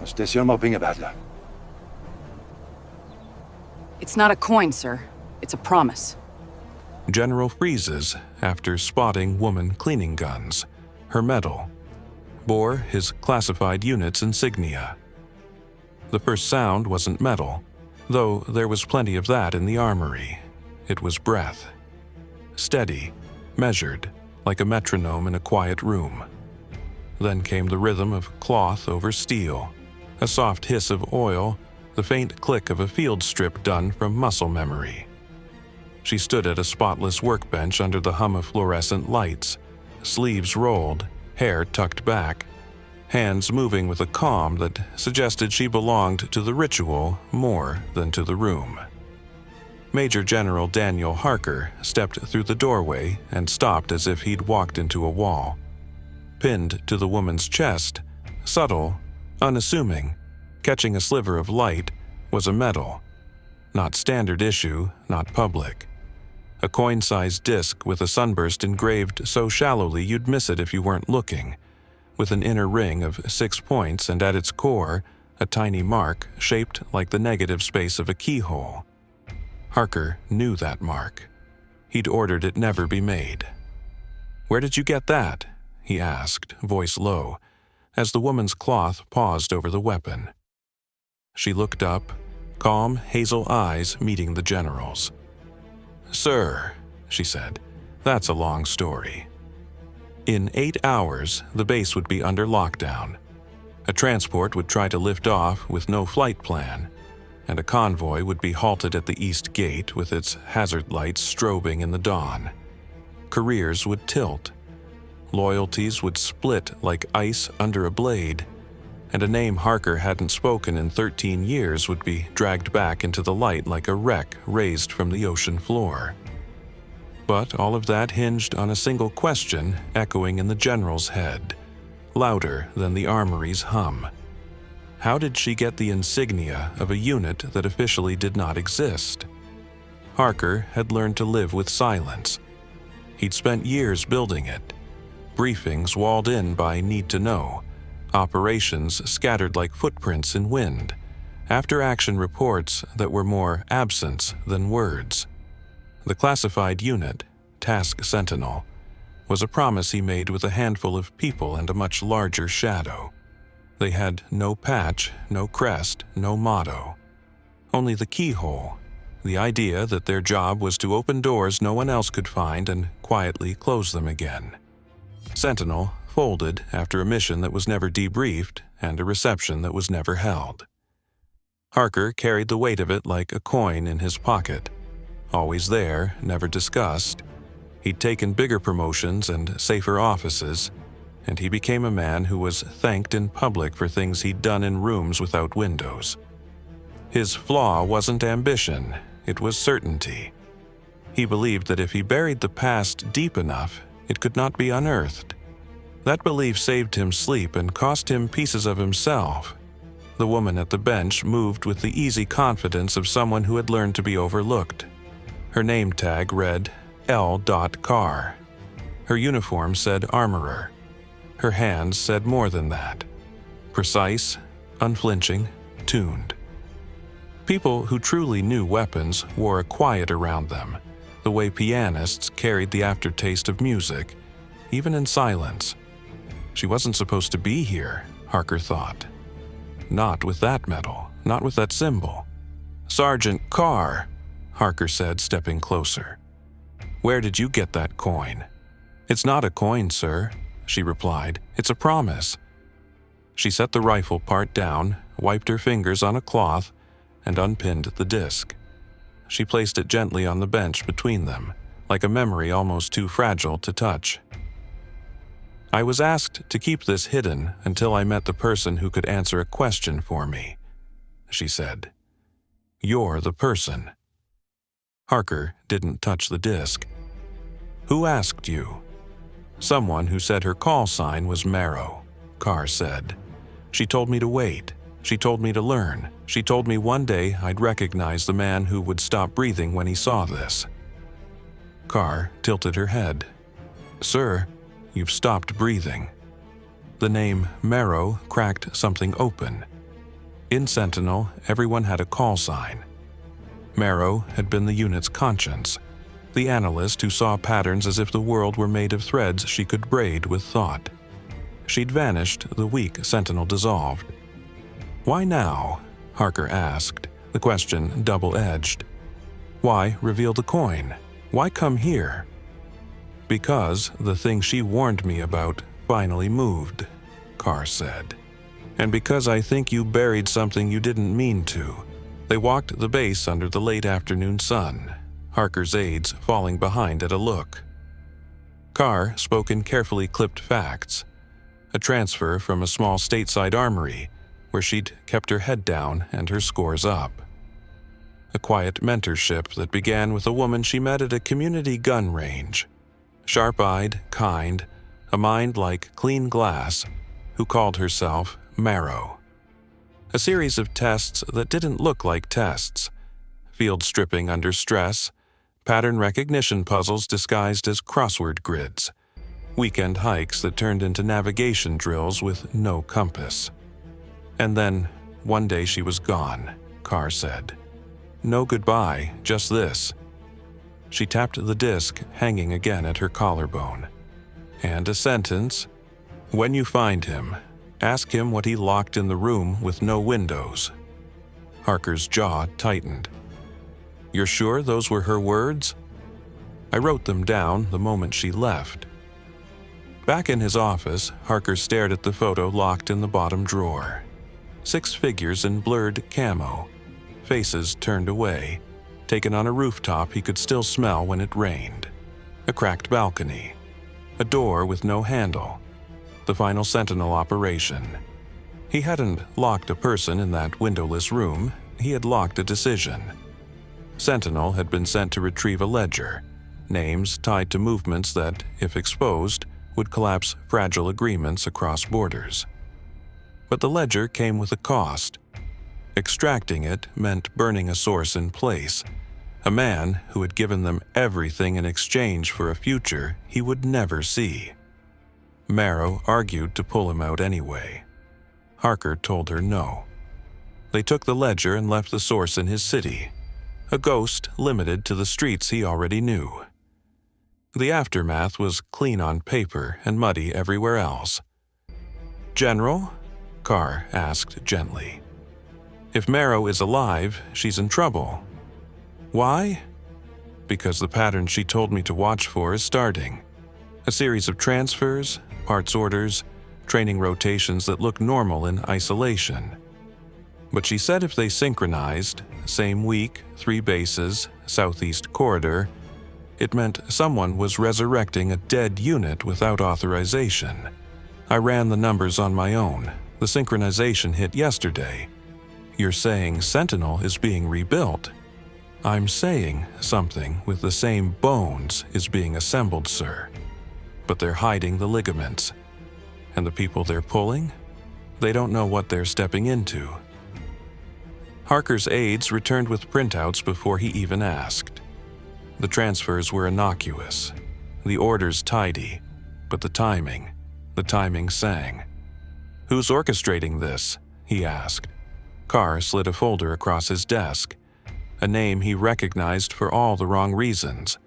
Station mopping about là. It's not a coin, sir. It's a promise. General freezes after spotting woman cleaning guns. Her medal bore his classified unit's insignia. The first sound wasn't metal, though there was plenty of that in the armory. It was breath. Steady, measured, like a metronome in a quiet room. Then came the rhythm of cloth over steel, a soft hiss of oil, the faint click of a field strip done from muscle memory. She stood at a spotless workbench under the hum of fluorescent lights, sleeves rolled, hair tucked back, hands moving with a calm that suggested she belonged to the ritual more than to the room. Major General Daniel Harker stepped through the doorway and stopped as if he'd walked into a wall. Pinned to the woman's chest, subtle, unassuming, catching a sliver of light, was a medal. Not standard issue, not public. A coin-sized disc with a sunburst engraved so shallowly you'd miss it if you weren't looking, with an inner ring of 6 points and at its core, a tiny mark shaped like the negative space of a keyhole. Harker knew that mark. He'd ordered it never be made. "Where did you get that?" he asked, voice low, as the woman's cloth paused over the weapon. She looked up, calm hazel eyes meeting the general's. "Sir," she said, "that's a long story." In 8 hours, the base would be under lockdown. A transport would try to lift off with no flight plan, and a convoy would be halted at the east gate with its hazard lights strobing in the dawn. Careers would tilt. Loyalties would split like ice under a blade, and a name Harker hadn't spoken in 13 years would be dragged back into the light like a wreck raised from the ocean floor. But all of that hinged on a single question echoing in the general's head, louder than the armory's hum. How did she get the insignia of a unit that officially did not exist? Harker had learned to live with silence. He'd spent years building it. Briefings walled in by need to know. Operations scattered like footprints in wind. After-action reports that were more absence than words. The classified unit, Task Sentinel, was a promise he made with a handful of people and a much larger shadow. They had no patch, no crest, no motto. Only the keyhole, the idea that their job was to open doors no one else could find and quietly close them again. Sentinel folded after a mission that was never debriefed and a reception that was never held. Harker carried the weight of it like a coin in his pocket. Always there, never discussed. He'd taken bigger promotions and safer offices, and he became a man who was thanked in public for things he'd done in rooms without windows. His flaw wasn't ambition, it was certainty. He believed that if he buried the past deep enough, it could not be unearthed. That belief saved him sleep and cost him pieces of himself. The woman at the bench moved with the easy confidence of someone who had learned to be overlooked. Her name tag read L. Carr. Her uniform said armorer. Her hands said more than that. Precise, unflinching, tuned. People who truly knew weapons wore a quiet around them, the way pianists carried the aftertaste of music, even in silence. She wasn't supposed to be here, Harker thought. Not with that medal, not with that symbol. "Sergeant Carr," Harker said, stepping closer. "Where did you get that coin?" "It's not a coin, sir," she replied. "It's a promise." She set the rifle part down, wiped her fingers on a cloth, and unpinned the disc. She placed it gently on the bench between them, like a memory almost too fragile to touch. "I was asked to keep this hidden until I met the person who could answer a question for me," she said. "You're the person." Harker didn't touch the disc. "Who asked you?" "Someone who said her call sign was Marrow," Carr said. "She told me to wait. She told me to learn. She told me one day I'd recognize the man who would stop breathing when he saw this." Carr tilted her head. "Sir, you've stopped breathing." The name Marrow cracked something open. In Sentinel, everyone had a call sign. Marrow had been the unit's conscience, the analyst who saw patterns as if the world were made of threads she could braid with thought. She'd vanished the week Sentinel dissolved. "Why now?" Harker asked, the question double-edged. "Why reveal the coin? Why come here?" "Because the thing she warned me about finally moved," Carr said. "And because I think you buried something you didn't mean to." They walked the base under the late afternoon sun, Harker's aides falling behind at a look. Carr spoke in carefully clipped facts. A transfer from a small stateside armory, where she'd kept her head down and her scores up. A quiet mentorship that began with a woman she met at a community gun range. Sharp-eyed, kind, a mind like clean glass, who called herself Marrow. A series of tests that didn't look like tests. Field stripping under stress, pattern recognition puzzles disguised as crossword grids, weekend hikes that turned into navigation drills with no compass. And then, one day she was gone, Carr said. No goodbye, just this. She tapped the disc hanging again at her collarbone. And a sentence, "When you find him, ask him what he locked in the room with no windows." Harker's jaw tightened. "You're sure those were her words?" "I wrote them down the moment she left." Back in his office, Harker stared at the photo locked in the bottom drawer. 6 figures in blurred camo, faces turned away, taken on a rooftop he could still smell when it rained. A cracked balcony. A door with no handle. The final Sentinel operation. He hadn't locked a person in that windowless room, he had locked a decision. Sentinel had been sent to retrieve a ledger, names tied to movements that, if exposed, would collapse fragile agreements across borders. But the ledger came with a cost. Extracting it meant burning a source in place, a man who had given them everything in exchange for a future he would never see. Marrow argued to pull him out anyway. Harker told her no. They took the ledger and left the source in his city, a ghost limited to the streets he already knew. The aftermath was clean on paper and muddy everywhere else. "General?" Carr asked gently. "If Marrow is alive, she's in trouble." "Why?" "Because the pattern she told me to watch for is starting. A series of transfers, parts orders, training rotations that look normal in isolation. But she said if they synchronized, same week, 3 bases, southeast corridor, it meant someone was resurrecting a dead unit without authorization. I ran the numbers on my own. The synchronization hit yesterday. You're saying Sentinel is being rebuilt. I'm saying something with the same bones is being assembled, sir. But they're hiding the ligaments. And the people they're pulling? They don't know what they're stepping into." Harker's aides returned with printouts before he even asked. The transfers were innocuous, the orders tidy, but the timing sang. "Who's orchestrating this?" he asked. Carr slid a folder across his desk, a name he recognized for all the wrong reasons.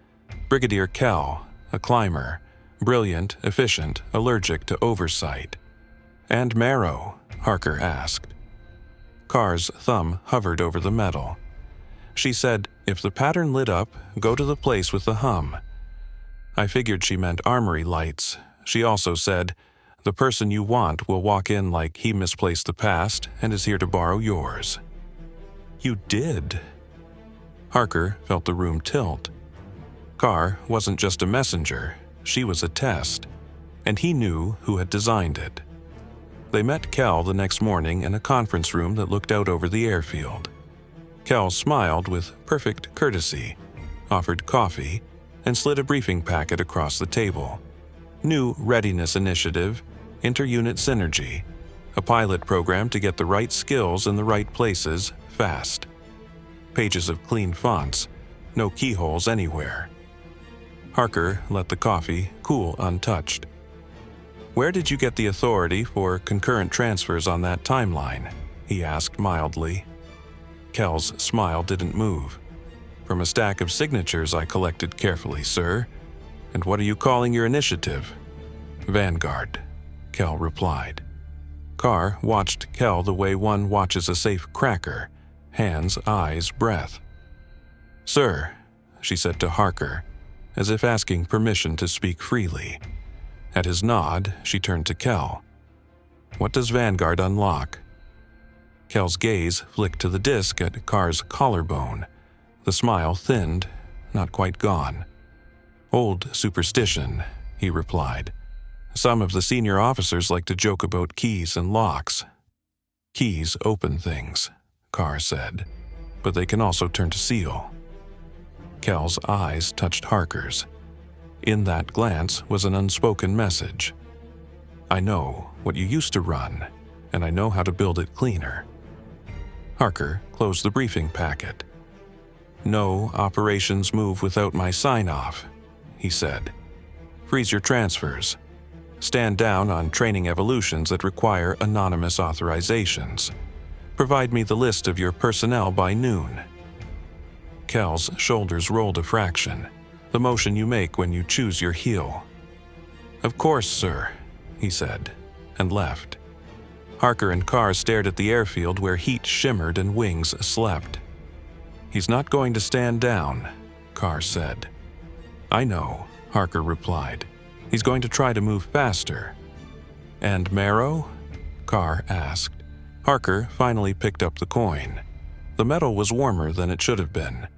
Brigadier Kell, a climber, brilliant, efficient, allergic to oversight. "And Marrow?" Harker asked. Carr's thumb hovered over the metal. She said, if the pattern lit up, go to the place with the hum. I figured she meant armory lights. She also said, the person you want will walk in like he misplaced the past and is here to borrow yours. You did. Harker felt the room tilt. Carr wasn't just a messenger, she was a test, and he knew who had designed it. They met Kell the next morning in a conference room that looked out over the airfield. Kell smiled with perfect courtesy, offered coffee, and slid a briefing packet across the table. New Readiness Initiative, Inter-Unit Synergy, a pilot program to get the right skills in the right places fast. Pages of clean fonts, no keyholes anywhere. Harker let the coffee cool untouched. Where did you get the authority for concurrent transfers on that timeline? he asked mildly. Kel's smile didn't move. From a stack of signatures I collected carefully, sir. And what are you calling your initiative? Vanguard, Kel replied. Carr watched Kel the way one watches a safe cracker, hands, eyes, breath. Sir, she said to Harker, as if asking permission to speak freely. At his nod, she turned to Kel. What does Vanguard unlock? Kel's gaze flicked to the disc at Carr's collarbone. The smile thinned, not quite gone. Old superstition, he replied. Some of the senior officers like to joke about keys and locks. Keys open things, Carr said, but they can also turn to seal. Kel's eyes touched Harker's. In that glance was an unspoken message. I know what you used to run, and I know how to build it cleaner. Harker closed the briefing packet. No operations move without my sign-off, he said. Freeze your transfers. Stand down on training evolutions that require anonymous authorizations. Provide me the list of your personnel by noon. Kel's shoulders rolled a fraction, the motion you make when you choose your heel. Of course, sir, he said, and left. Harker and Carr stared at the airfield where heat shimmered and wings slept. He's not going to stand down, Carr said. I know, Harker replied. He's going to try to move faster. And Marrow? Carr asked. Harker finally picked up the coin. The metal was warmer than it should have been.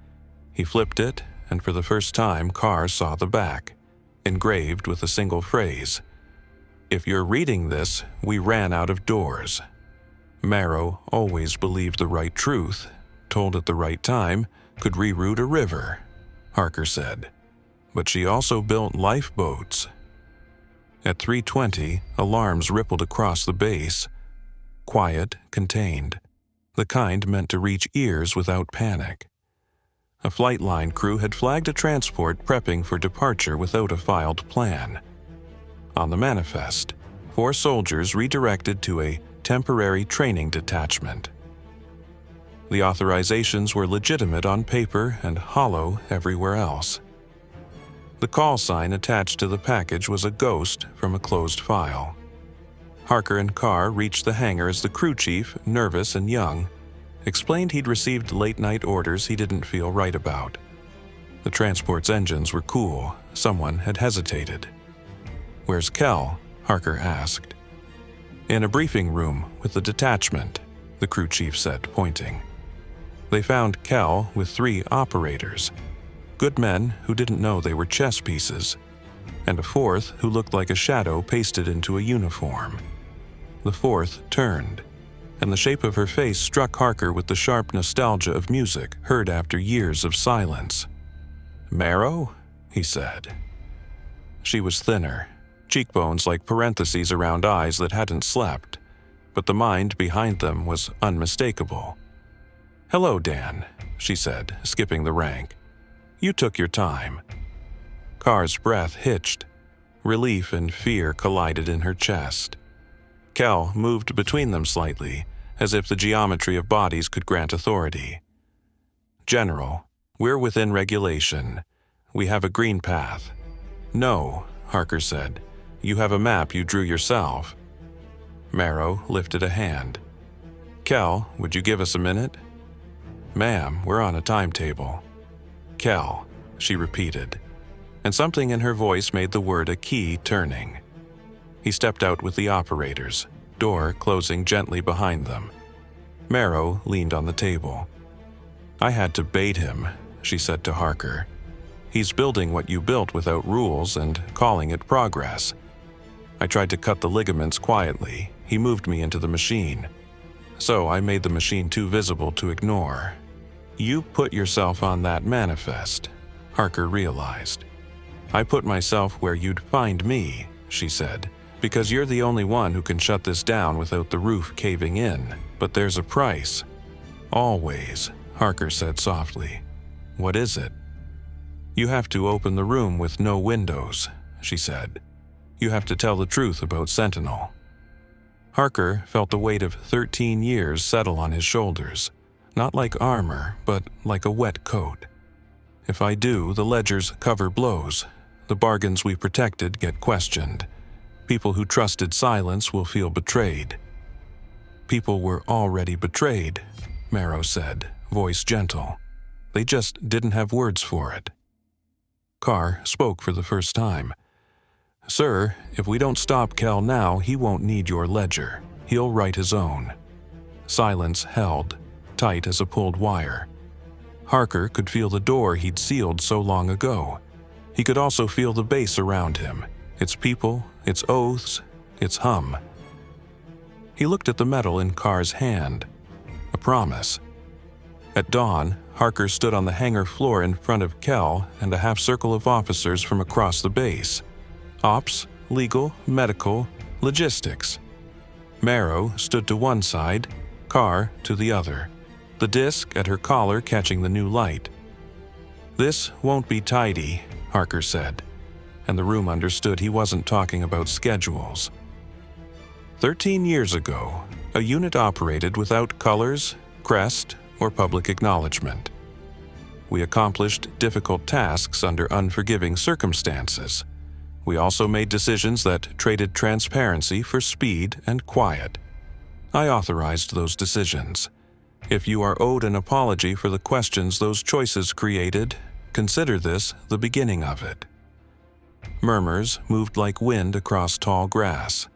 He flipped it, and for the first time Carr saw the back, engraved with a single phrase. If you're reading this, we ran out of doors. Marrow always believed the right truth, told at the right time, could reroute a river, Harker said. But she also built lifeboats. At 3:20, alarms rippled across the base. Quiet, contained. The kind meant to reach ears without panic. A flight line crew had flagged a transport prepping for departure without a filed plan. On the manifest, 4 soldiers redirected to a temporary training detachment. The authorizations were legitimate on paper and hollow everywhere else. The call sign attached to the package was a ghost from a closed file. Harker and Carr reached the hangar as the crew chief, nervous and young, explained he'd received late-night orders he didn't feel right about. The transport's engines were cool. Someone had hesitated. Where's Kel? Harker asked. In a briefing room with the detachment, the crew chief said, pointing. They found Kel with 3 operators, good men who didn't know they were chess pieces, and a 4th who looked like a shadow pasted into a uniform. The 4th turned, and the shape of her face struck Harker with the sharp nostalgia of music heard after years of silence. Marrow? He said. She was thinner, cheekbones like parentheses around eyes that hadn't slept, but the mind behind them was unmistakable. Hello, Dan, she said, skipping the rank. You took your time. Carr's breath hitched. Relief and fear collided in her chest. Kel moved between them slightly, as if the geometry of bodies could grant authority. General, we're within regulation. We have a green path. No, Harker said. You have a map you drew yourself. Marrow lifted a hand. Kel, would you give us a minute? Ma'am, we're on a timetable. Kel, she repeated, and something in her voice made the word a key turning. He stepped out with the operators, door closing gently behind them. Marrow leaned on the table. I had to bait him, she said to Harker. He's building what you built without rules and calling it progress. I tried to cut the ligaments quietly. He moved me into the machine. So I made the machine too visible to ignore. You put yourself on that manifest, Harker realized. I put myself where you'd find me, she said, because you're the only one who can shut this down without the roof caving in. But there's a price. Always, Harker said softly. What is it? You have to open the room with no windows, she said. You have to tell the truth about Sentinel. Harker felt the weight of 13 years settle on his shoulders, not like armor, but like a wet coat. If I do, the ledger's cover blows. The bargains we protected get questioned. People who trusted silence will feel betrayed. People were already betrayed, Marrow said, voice gentle. They just didn't have words for it. Carr spoke for the first time. Sir, if we don't stop Kell now, he won't need your ledger. He'll write his own. Silence held, tight as a pulled wire. Harker could feel the door he'd sealed so long ago. He could also feel the base around him, its people, its oaths, its hum. He looked at the metal in Carr's hand. A promise. At dawn, Harker stood on the hangar floor in front of Kell and a half-circle of officers from across the base. Ops, legal, medical, logistics. Marrow stood to one side, Carr to the other, the disc at her collar catching the new light. This won't be tidy, Harker said, and the room understood he wasn't talking about schedules. 13 years ago, a unit operated without colors, crest, or public acknowledgement. We accomplished difficult tasks under unforgiving circumstances. We also made decisions that traded transparency for speed and quiet. I authorized those decisions. If you are owed an apology for the questions those choices created, consider this the beginning of it. Murmurs moved like wind across tall grass.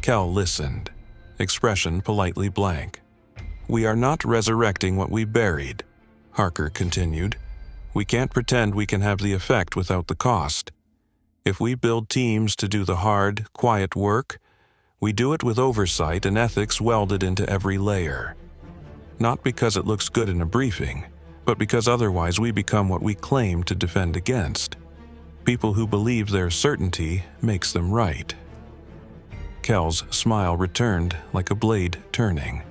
Kell listened, expression politely blank. We are not resurrecting what we buried, Harker continued. We can't pretend we can have the effect without the cost. If we build teams to do the hard, quiet work, we do it with oversight and ethics welded into every layer. Not because it looks good in a briefing, but because otherwise we become what we claim to defend against. People who believe their certainty makes them right. Kell's smile returned like a blade turning.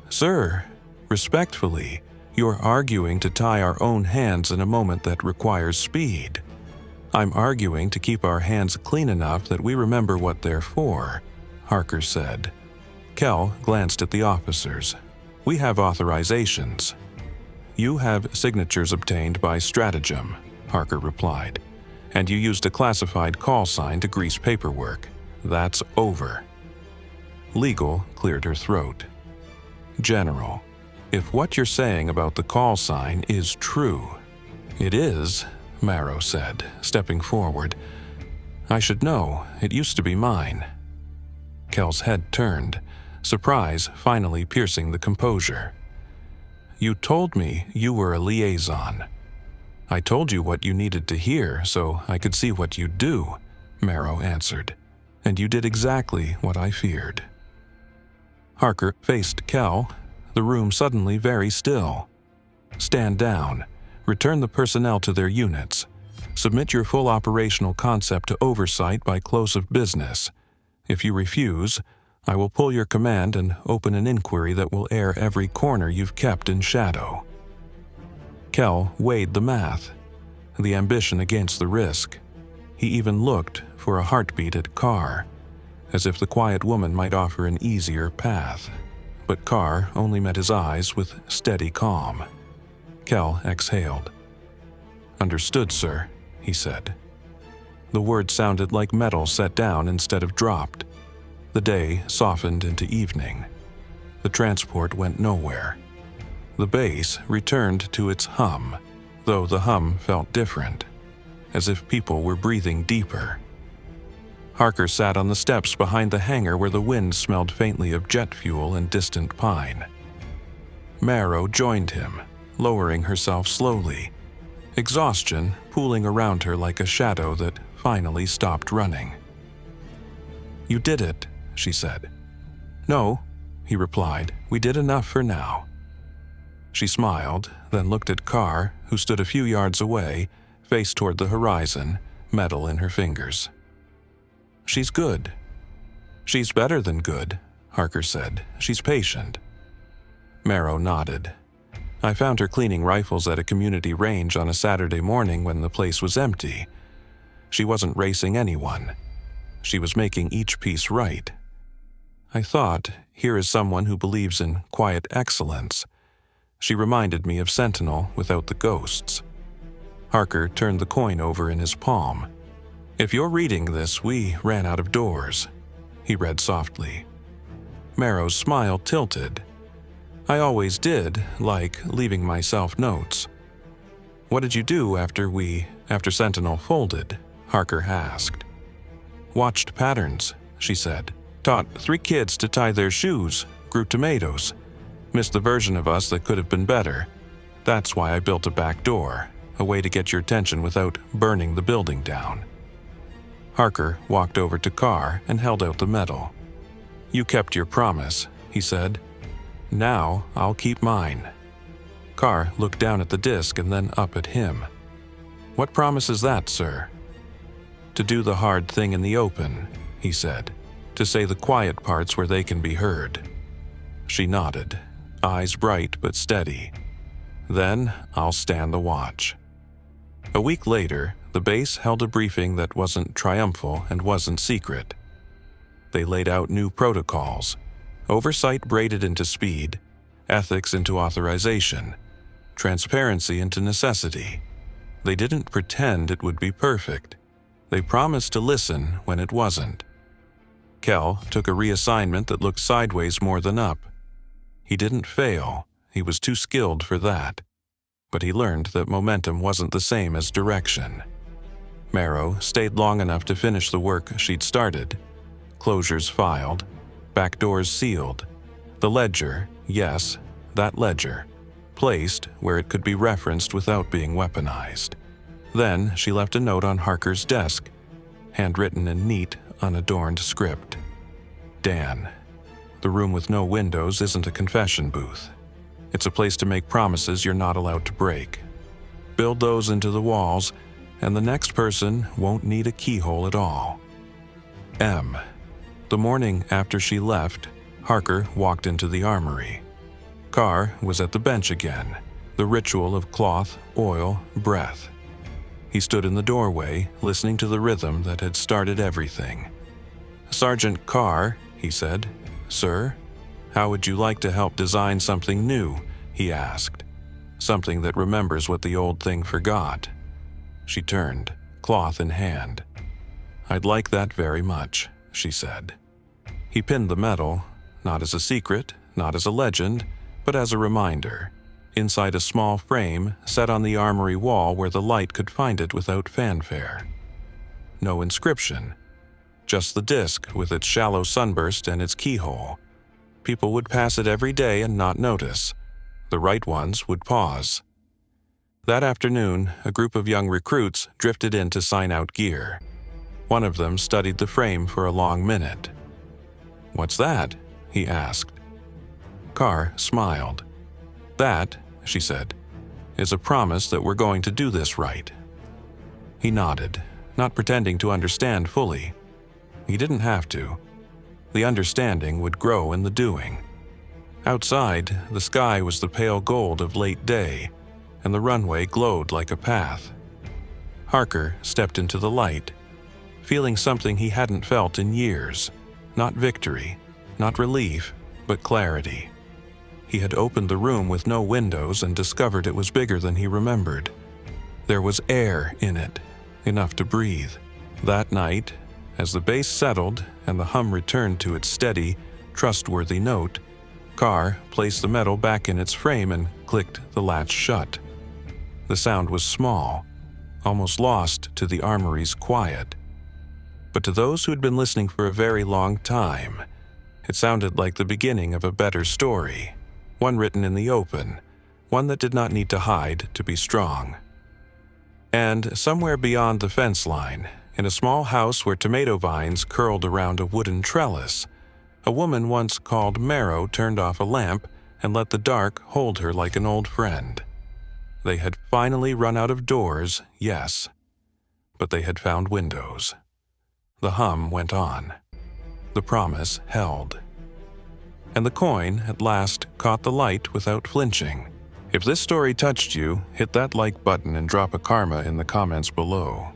Sir, respectfully, you're arguing to tie our own hands in a moment that requires speed. I'm arguing to keep our hands clean enough that we remember what they're for, Harker said. Kell glanced at the officers. We have authorizations. You have signatures obtained by stratagem, Harker replied, and you used a classified call sign to grease paperwork. That's over. Legal cleared her throat. General, if what you're saying about the call sign is true, it is, Marrow said, stepping forward. I should know. It used to be mine. Kell's head turned, surprise finally piercing the composure. You told me you were a liaison. I told you what you needed to hear so I could see what you'd do, Marrow answered, and you did exactly what I feared. Harker faced Kell, the room suddenly very still. Stand down. Return the personnel to their units. Submit your full operational concept to oversight by close of business. If you refuse, I will pull your command and open an inquiry that will air every corner you've kept in shadow. Kell weighed the math, the ambition against the risk. He even looked for a heartbeat at Carr, as if the quiet woman might offer an easier path. But Carr only met his eyes with steady calm. Kell exhaled. Understood, sir, he said. The word sounded like metal set down instead of dropped. The day softened into evening. The transport went nowhere. The base returned to its hum, though the hum felt different, as if people were breathing deeper. Harker sat on the steps behind the hangar where the wind smelled faintly of jet fuel and distant pine. Marrow joined him, lowering herself slowly, exhaustion pooling around her like a shadow that finally stopped running. You did it, she said. No, he replied, we did enough for now. She smiled, then looked at Carr, who stood a few yards away, face toward the horizon, metal in her fingers. She's good. She's better than good, Harker said. She's patient. Marrow nodded. I found her cleaning rifles at a community range on a Saturday morning when the place was empty. She wasn't racing anyone. She was making each piece right. I thought, here is someone who believes in quiet excellence. She reminded me of Sentinel without the ghosts. Harker turned the coin over in his palm. If you're reading this, we ran out of doors, he read softly. Marrow's smile tilted. I always did like leaving myself notes. What did you do after Sentinel folded? Harker asked. Watched patterns, she said. Taught 3 kids to tie their shoes, grew tomatoes. Missed the version of us that could have been better. That's why I built a back door, a way to get your attention without burning the building down. Harker walked over to Carr and held out the medal. You kept your promise, he said. Now I'll keep mine. Carr looked down at the disc and then up at him. What promise is that, sir? To do the hard thing in the open, he said. To say the quiet parts where they can be heard. She nodded, eyes bright but steady. Then I'll stand the watch. A week later, the base held a briefing that wasn't triumphal and wasn't secret. They laid out new protocols, oversight braided into speed, ethics into authorization, transparency into necessity. They didn't pretend it would be perfect. They promised to listen when it wasn't. Kell took a reassignment that looked sideways more than up. He didn't fail, he was too skilled for that. But he learned that momentum wasn't the same as direction. Marrow stayed long enough to finish the work she'd started. Closures filed, back doors sealed. The ledger, yes, that ledger, placed where it could be referenced without being weaponized. Then she left a note on Harker's desk, handwritten in neat, unadorned script. Dan, the room with no windows isn't a confession booth. It's a place to make promises you're not allowed to break. Build those into the walls, and the next person won't need a keyhole at all. M. The morning after she left, Harker walked into the armory. Carr was at the bench again, the ritual of cloth, oil, breath. He stood in the doorway, listening to the rhythm that had started everything. Sergeant Carr, he said. Sir, how would you like to help design something new? He asked. Something that remembers what the old thing forgot. She turned, cloth in hand. I'd like that very much, she said. He pinned the medal, not as a secret, not as a legend, but as a reminder, inside a small frame set on the armory wall where the light could find it without fanfare. No inscription, just the disc with its shallow sunburst and its keyhole. People would pass it every day and not notice. The right ones would pause. That afternoon, a group of young recruits drifted in to sign out gear. One of them studied the frame for a long minute. What's that? He asked. Carr smiled. That, she said, is a promise that we're going to do this right. He nodded, not pretending to understand fully. He didn't have to. The understanding would grow in the doing. Outside, the sky was the pale gold of late day, and the runway glowed like a path. Harker stepped into the light, feeling something he hadn't felt in years. Not victory, not relief, but clarity. He had opened the room with no windows and discovered it was bigger than he remembered. There was air in it, enough to breathe. That night, as the bass settled and the hum returned to its steady, trustworthy note, Carr placed the medal back in its frame and clicked the latch shut. The sound was small, almost lost to the armory's quiet. But to those who had been listening for a very long time, it sounded like the beginning of a better story, one written in the open, one that did not need to hide to be strong. And somewhere beyond the fence line, in a small house where tomato vines curled around a wooden trellis, a woman once called Marrow turned off a lamp and let the dark hold her like an old friend. They had finally run out of doors, yes, but they had found windows. The hum went on. The promise held. And the coin at last caught the light without flinching. If this story touched you, hit that like button and drop a karma in the comments below.